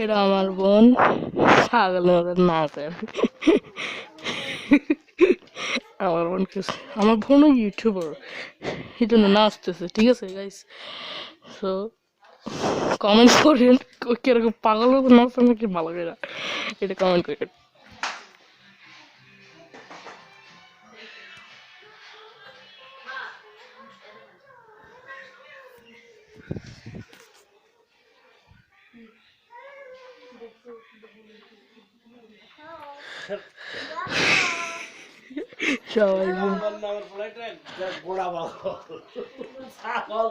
এটা আমার বোন ছাগলের মতো নাচে। আমার বোন আমার বোনও ইউটিউবার, এই জন্য নাচতেছে। ঠিক আছে গাইস, সো কমেন্ট করেন কিরকম পাগল মতো নাচছে নাকি ভালো করে, এটা কমেন্ট করেন। সবাই ছাগল